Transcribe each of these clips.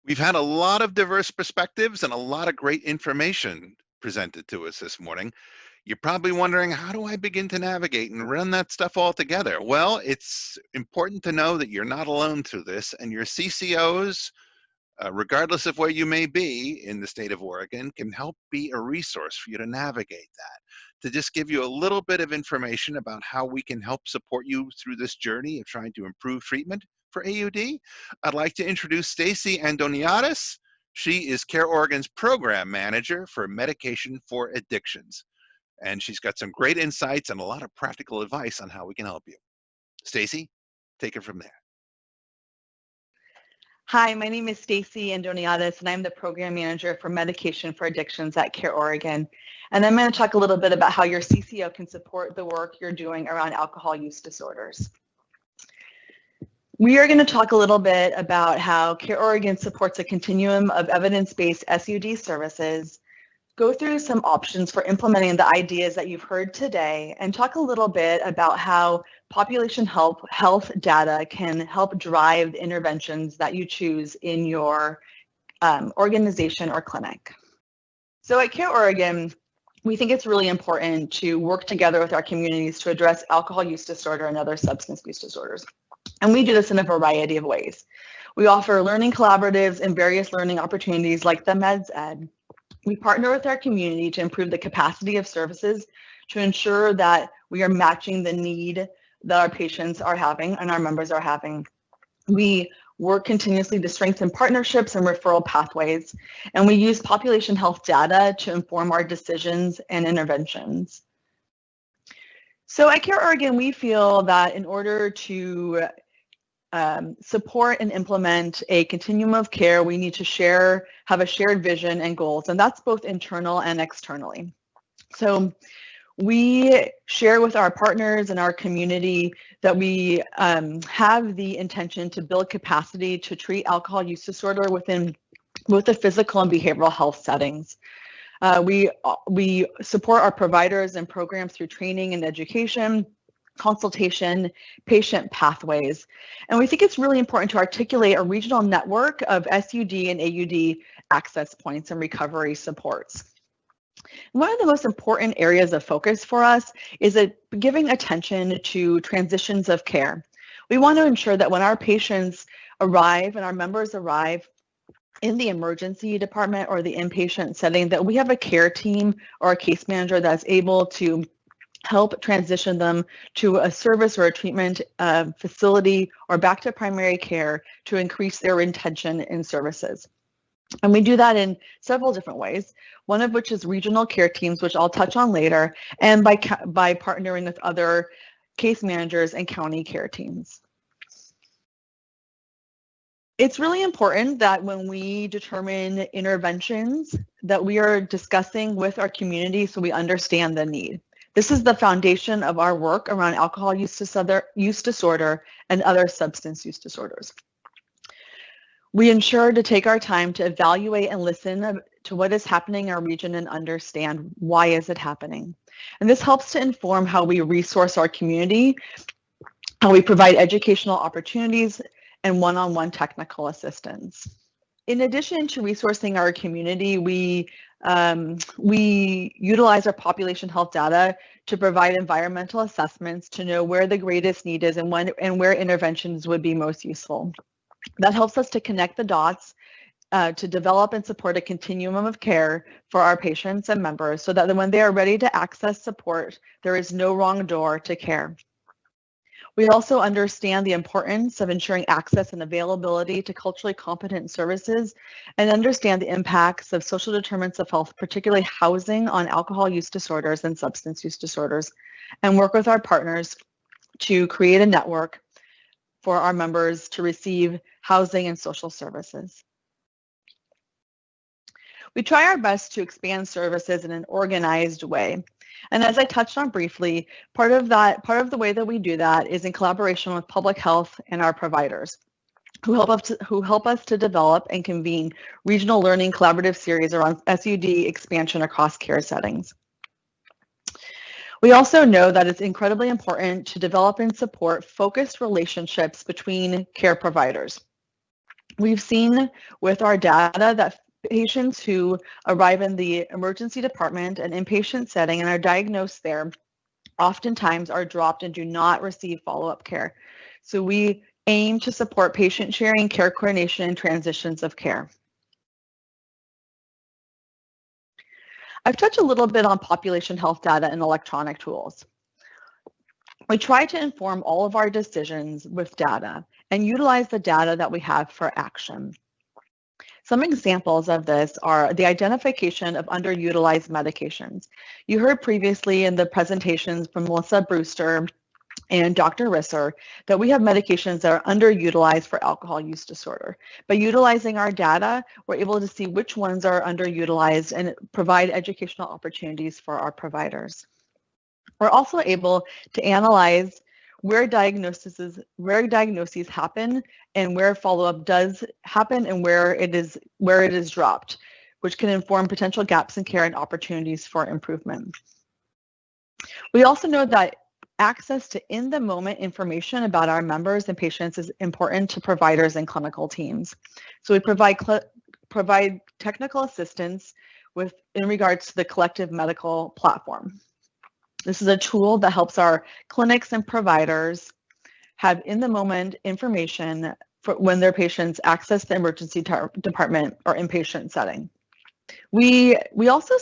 We've had a lot of diverse perspectives and a lot of great information presented to us this morning. You're probably wondering, how do I begin to navigate and run that stuff all together? Well, it's important to know that you're not alone through this, and your CCOs, regardless of where you may be in the state of Oregon, can help be a resource for you to navigate that. To just give you a little bit of information about how we can help support you through this journey of trying to improve treatment for AUD, I'd like to introduce Stacy Andoniadis. She is CareOregon's program manager for medication for addictions. And she's got some great insights and a lot of practical advice on how we can help you. Stacy, take it from there. Hi, my name is Stacy Andoniadis, and I'm the program manager for medication for addictions at CareOregon. And I'm going to talk a little bit about how your CCO can support the work you're doing around alcohol use disorders. We are going to talk a little bit about how CareOregon supports a continuum of evidence-based SUD services, go through some options for implementing the ideas that you've heard today, and talk a little bit about how population health data can help drive the interventions that you choose in your organization or clinic. So at CareOregon, we think it's really important to work together with our communities to address alcohol use disorder and other substance use disorders. And we do this in a variety of ways. We offer learning collaboratives and various learning opportunities like the Meds Ed. We partner with our community to improve the capacity of services to ensure that we are matching the need that our patients are having and our members are having. We work continuously to strengthen partnerships and referral pathways, and we use population health data to inform our decisions and interventions. So at CareOregon, we feel that in order to support and implement a continuum of care, we need to have a shared vision and goals, and that's both internal and externally. So we share with our partners and our community that we have the intention to build capacity to treat alcohol use disorder within both the physical and behavioral health settings. We support our providers and programs through training and education, consultation, patient pathways. And we think it's really important to articulate a regional network of SUD and AUD access points and recovery supports. One of the most important areas of focus for us is giving attention to transitions of care. We want to ensure that when our patients arrive and our members arrive in the emergency department or the inpatient setting, that we have a care team or a case manager that's able to help transition them to a service or a treatment facility or back to primary care to increase their retention in services. And we do that in several different ways, one of which is regional care teams, which I'll touch on later, and by partnering with other case managers and county care teams. It's really important that when we determine interventions that we are discussing with our community so we understand the need. This is the foundation of our work around alcohol use disorder and other substance use disorders. We ensure to take our time to evaluate and listen to what is happening in our region and understand why is it happening. And this helps to inform how we resource our community, how we provide educational opportunities, and one-on-one technical assistance. In addition to resourcing our community, we utilize our population health data to provide environmental assessments to know where the greatest need is and where interventions would be most useful. That helps us to connect the dots to develop and support a continuum of care for our patients and members so that when they are ready to access support, there is no wrong door to care. We also understand the importance of ensuring access and availability to culturally competent services and understand the impacts of social determinants of health, particularly housing, on alcohol use disorders and substance use disorders, and work with our partners to create a network for our members to receive housing and social services. We try our best to expand services in an organized way. And as I touched on briefly, part of the way that we do that is in collaboration with public health and our providers who help us to develop and convene regional learning collaborative series around SUD expansion across care settings. We also know that it's incredibly important to develop and support focused relationships between care providers. We've seen with our data that patients who arrive in the emergency department and inpatient setting and are diagnosed there oftentimes are dropped and do not receive follow-up care. So we aim to support patient sharing, care coordination, and transitions of care. I've touched a little bit on population health data and electronic tools. We try to inform all of our decisions with data and utilize the data that we have for action. Some examples of this are the identification of underutilized medications. You heard previously in the presentations from Melissa Brewster and Dr. Risser that we have medications that are underutilized for alcohol use disorder. By utilizing our data, we're able to see which ones are underutilized and provide educational opportunities for our providers. We're also able to analyze where diagnoses happen and where follow-up does happen and where it is dropped, which can inform potential gaps in care and opportunities for improvement. We also know that access to in-the-moment information about our members and patients is important to providers and clinical teams. So we provide technical assistance in regards to the collective medical platform. This is a tool that helps our clinics and providers have in-the-moment information for when their patients access the emergency department or inpatient setting. We also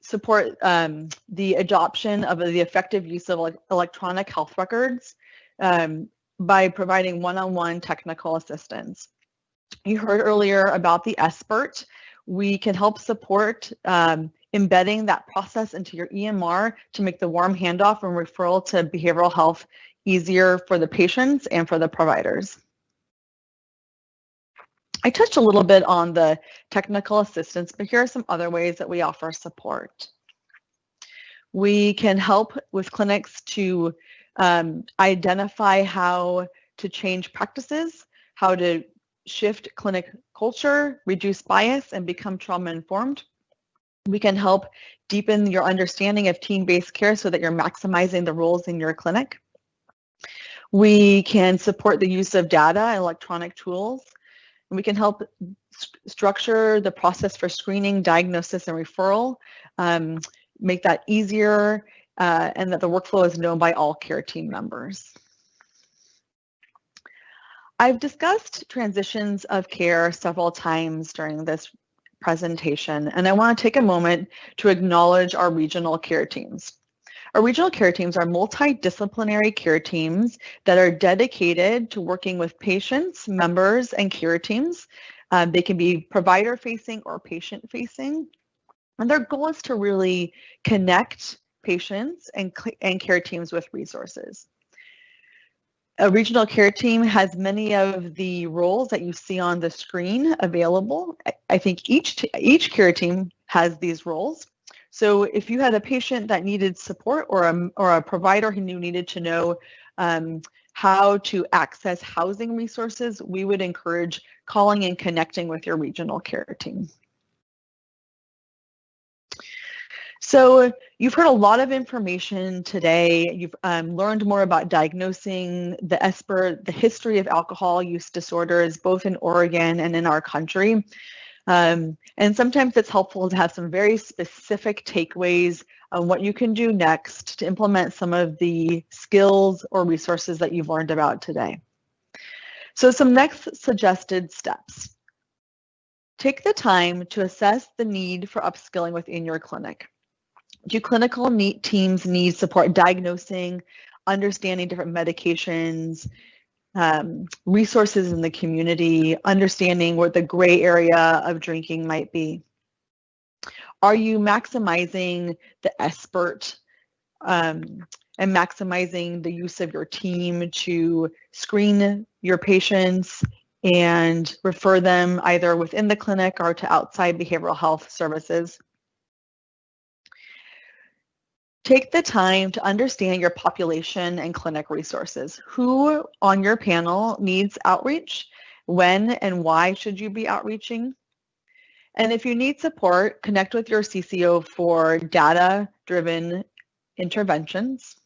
support the adoption of the effective use of electronic health records by providing one-on-one technical assistance. You heard earlier about the expert. We can help support embedding that process into your EMR to make the warm handoff and referral to behavioral health easier for the patients and for the providers. I touched a little bit on the technical assistance, but here are some other ways that we offer support. We can help with clinics to identify how to change practices, how to shift clinic culture, reduce bias, and become trauma-informed. We can help deepen your understanding of team-based care so that you're maximizing the roles in your clinic. We can support the use of data and electronic tools. And we can help structure the process for screening, diagnosis, and referral, make that easier, and that the workflow is known by all care team members. I've discussed transitions of care several times during this presentation, and I want to take a moment to acknowledge our regional care teams. Our regional care teams are multidisciplinary care teams that are dedicated to working with patients, members, and care teams. They can be provider-facing or patient-facing, and their goal is to really connect patients and care teams with resources. A regional care team has many of the roles that you see on the screen available. I think each care team has these roles. So if you had a patient that needed support or a provider who needed to know how to access housing resources, we would encourage calling and connecting with your regional care team. So you've heard a lot of information today. You've learned more about diagnosing the ESPR, the history of alcohol use disorders, both in Oregon and in our country. And sometimes it's helpful to have some very specific takeaways on what you can do next to implement some of the skills or resources that you've learned about today. So some next suggested steps. Take the time to assess the need for upskilling within your clinic. Do clinical teams need support diagnosing, understanding different medications, resources in the community, understanding what the gray area of drinking might be? Are you maximizing the expert and maximizing the use of your team to screen your patients and refer them either within the clinic or to outside behavioral health services? Take the time to understand your population and clinic resources. Who on your panel needs outreach? When and why should you be outreaching? And if you need support, connect with your CCO for data-driven interventions.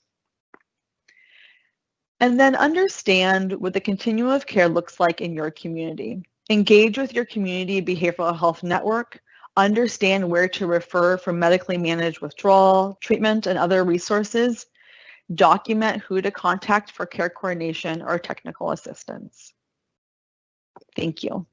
And then understand what the continuum of care looks like in your community. Engage with your community behavioral health network. Understand where to refer for medically managed withdrawal, treatment, and other resources. Document who to contact for care coordination or technical assistance. Thank you.